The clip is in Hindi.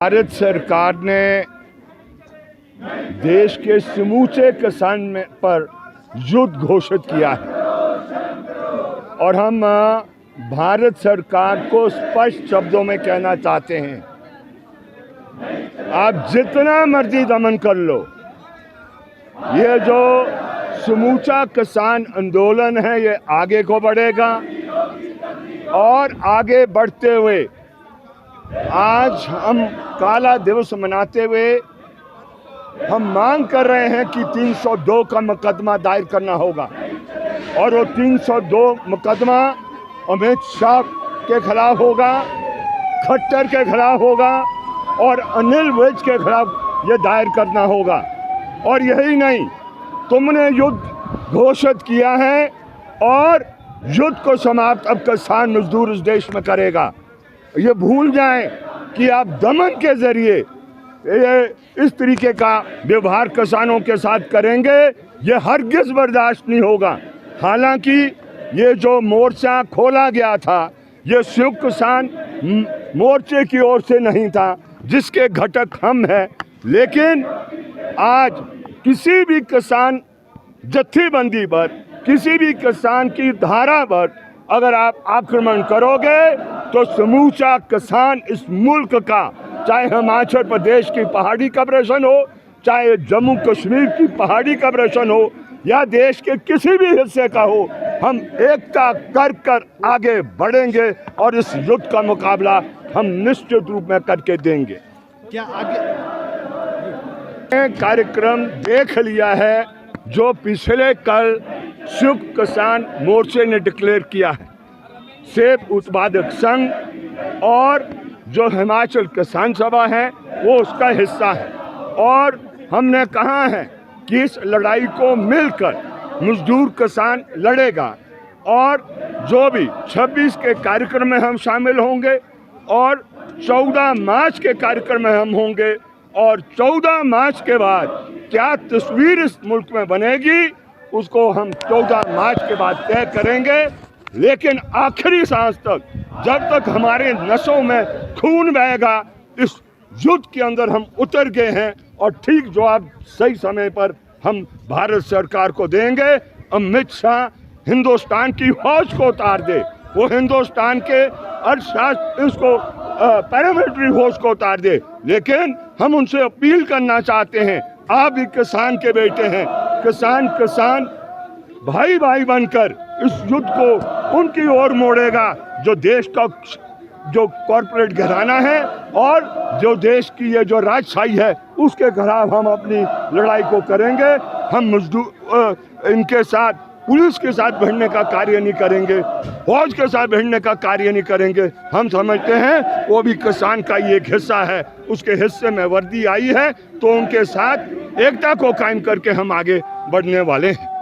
भारत सरकार ने देश के समूचे किसान पर युद्ध घोषित किया है और हम भारत सरकार को स्पष्ट शब्दों में कहना चाहते हैं, आप जितना मर्जी दमन कर लो, ये जो समूचा किसान आंदोलन है ये आगे को बढ़ेगा और आगे बढ़ते हुए आज हम काला दिवस मनाते हुए हम मांग कर रहे हैं कि 302 का मुकदमा दायर करना होगा और वो 302 मुकदमा अमित शाह के खिलाफ होगा, खट्टर के खिलाफ होगा और अनिल विज के खिलाफ ये दायर करना होगा। और यही नहीं, तुमने युद्ध घोषित किया है और युद्ध को समाप्त अब किसान मजदूर इस देश में करेगा। ये भूल जाएं कि आप दमन के जरिए ये इस तरीके का व्यवहार किसानों के साथ करेंगे, ये हरगिज़ बर्दाश्त नहीं होगा। हालांकि ये जो मोर्चा खोला गया था ये संयुक्त किसान मोर्चे की ओर से नहीं था, जिसके घटक हम हैं, लेकिन आज किसी भी किसान जत्थेबंदी पर, किसी भी किसान की धारा पर अगर आप आक्रमण करोगे तो समूचा किसान इस मुल्क का, चाहे हिमाचल प्रदेश की पहाड़ी कॉर्पोरेशन हो, चाहे जम्मू कश्मीर की पहाड़ी कॉर्पोरेशन हो या देश के किसी भी हिस्से का हो, हम एकता कर आगे बढ़ेंगे और इस युद्ध का मुकाबला हम निश्चित रूप में करके देंगे। क्या आगे कार्यक्रम देख लिया है जो पिछले कल संयुक्त किसान मोर्चे ने डिक्लेयर किया है, सेब उत्पादक संघ और जो हिमाचल किसान सभा है वो उसका हिस्सा है और हमने कहा है कि इस लड़ाई को मिलकर मजदूर किसान लड़ेगा और जो भी 26 के कार्यक्रम में हम शामिल होंगे और 14 मार्च के कार्यक्रम में हम होंगे और 14 मार्च के बाद क्या तस्वीर इस मुल्क में बनेगी उसको हम 14 मार्च के बाद तय करेंगे। लेकिन आखिरी सांस तक, जब तक हमारे नसों में खून बहेगा, इस युद्ध के अंदर हम उतर गए हैं और ठीक जवाब सही समय पर हम भारत सरकार को देंगे। अमित शाह हिंदुस्तान की फौज को उतार दे, वो हिंदुस्तान के अर्थशास्त्र इसको पैरामिलिट्री फोर्स को उतार दे, लेकिन हम उनसे अपील करना चाहते हैं, आप भी किसान के बेटे हैं, किसान भाई भाई बनकर इस युद्ध को उनकी ओर मोड़ेगा जो देश का जो कॉरपोरेट घराना है और जो देश की ये जो राजशाही है उसके खिलाफ हम अपनी लड़ाई को करेंगे। हम मजदूर इनके साथ, पुलिस के साथ भिड़ने का कार्य नहीं करेंगे, फौज के साथ भिड़ने का कार्य नहीं करेंगे। हम समझते हैं वो भी किसान का ही एक हिस्सा है, उसके हिस्से में वर्दी आई है तो उनके साथ एकता को कायम करके हम आगे बढ़ने वाले हैं।